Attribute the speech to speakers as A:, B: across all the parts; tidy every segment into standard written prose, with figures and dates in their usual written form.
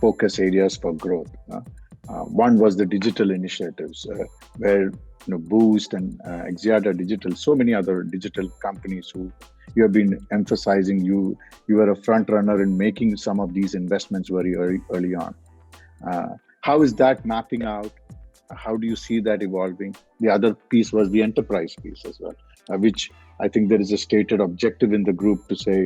A: focus areas for growth. One was the digital initiatives, where Boost and Axiata Digital, so many other digital companies who you have been emphasizing. You are a front runner in making some of these investments very early on. How is that mapping out? How do you see that evolving? The other piece was the enterprise piece as well, which I think there is a stated objective in the group to say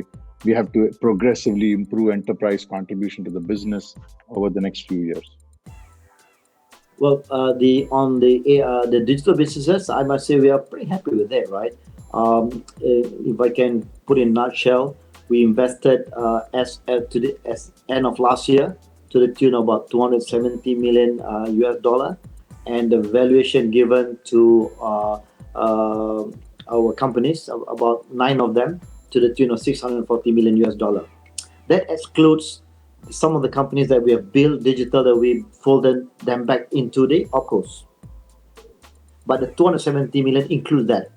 A: we have to progressively improve enterprise contribution to the business over the next few years.
B: Well, the digital businesses, I must say we are pretty happy with that, right? If I can put in a nutshell, we invested as end of last year to the tune of about 270 million US dollar, and the valuation given to our companies, about 9 of them, to the tune of 640 million US dollar. That excludes some of the companies that we have built digital, that we folded them back into the opcos. But the 270 million includes that.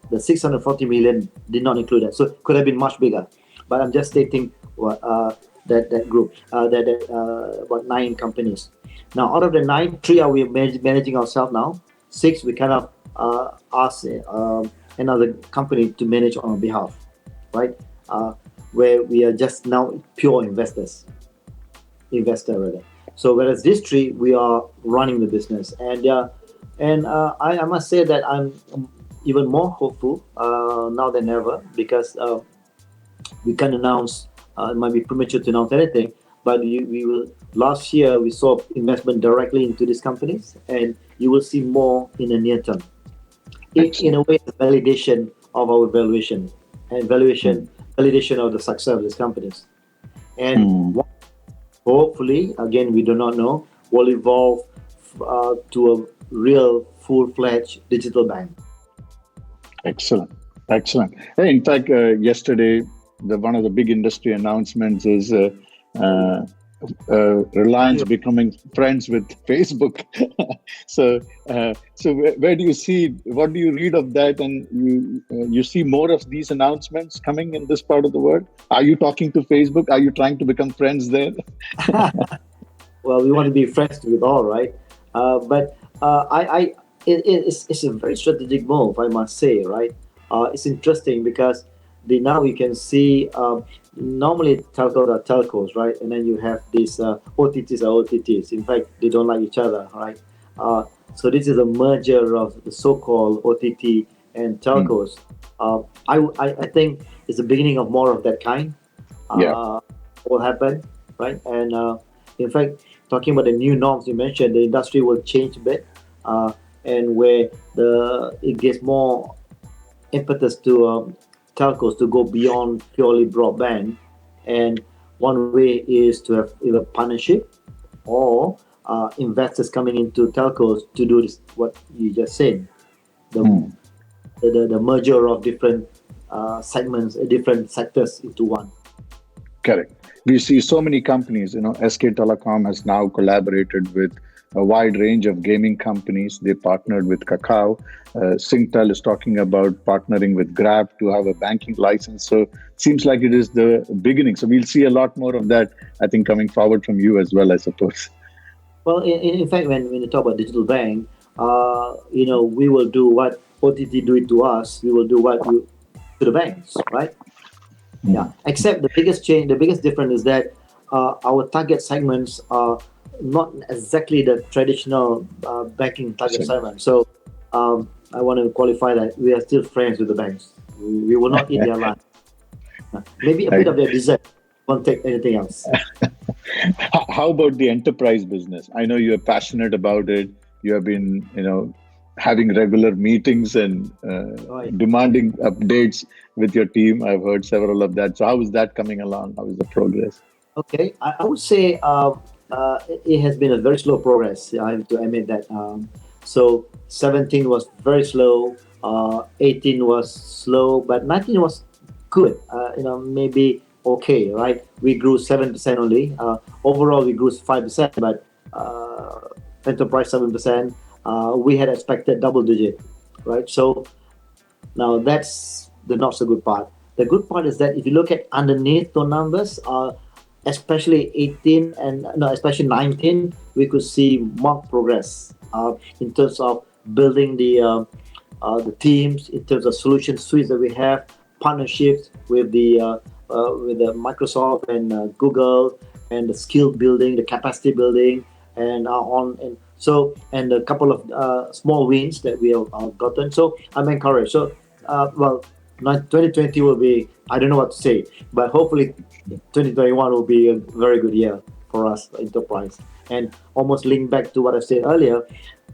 B: The 640 million did not include that. So it could have been much bigger. But I'm just stating that group, about 9 companies. Now, out of the 9, 3 are we managing ourselves now. 6, we kind of ask another company to manage on our behalf, right? Where we are just now pure investor rather. So whereas these 3, we are running the business, and I must say that I'm even more hopeful now than ever, because we can announce. It might be premature to announce anything, but we will. Last year we saw investment directly into these companies, and you will see more in the near term. In a way, the validation of our valuation and validation of the success of these companies, and hopefully, again, we do not know, will evolve to a real full-fledged digital bank.
A: Excellent. In fact, yesterday, one of the big industry announcements is Reliance becoming friends with Facebook. so where do you see? What do you read of that? And you see more of these announcements coming in this part of the world? Are you talking to Facebook? Are you trying to become friends there?
B: Well, we want to be friends with all, right? But it's a very strategic move, I must say, right? It's interesting because now we can see, normally telcos are telcos, right? And then you have these OTTs are OTTs. In fact, they don't like each other, right? So this is a merger of the so-called OTT and telcos. I think it's the beginning of more of that kind. Will happen, right? And in fact, talking about the new norms you mentioned, the industry will change a bit, and where it gives more impetus to telcos to go beyond purely broadband. And one way is to have either partnership or investors coming into telcos to do this, what you just said, the merger of different segments, different sectors into one.
A: Correct. We see so many companies. SK Telecom has now collaborated with a wide range of gaming companies. They partnered with Kakao. Singtel is talking about partnering with Grab to have a banking license. So it seems like it is the beginning. So we'll see a lot more of that, I think, coming forward from you as well, I suppose.
B: Well, in fact, when you talk about digital bank, we will do what OTT do it to us. We will do what to the banks, right? Yeah. Except the biggest difference is that our target segments are not exactly the traditional banking target segment. So I want to qualify that we are still friends with the banks. We will not eat their lunch. Maybe a bit of their dessert. Won't take anything else.
A: How about the enterprise business? I know you are passionate about it. You have been, having regular meetings and demanding updates with your team. I've heard several of that. So how is that coming along? How is the progress?
B: Okay, I would say it has been a very slow progress. I have to admit that. So 17 was very slow, 18 was slow, but 19 was good. Maybe okay, right? We grew 7% only. Overall, we grew 5%, but enterprise 7%. We had expected double digit, right? So now that's the not so good part. The good part is that if you look at underneath those numbers, especially 18 and no, especially 19, we could see marked progress in terms of building the teams, in terms of solution suites that we have, partnerships with the Microsoft and Google, and the skill building, the capacity building, and on and so and a couple of small wins that we have gotten. So I'm encouraged. So well, 2020 will be, I don't know what to say, but hopefully 2021 will be a very good year for us enterprise. And almost link back to what I said earlier,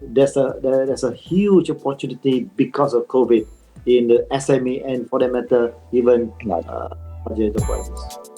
B: there's a huge opportunity because of COVID in the SME and for that matter even
A: Right.
B: larger enterprises.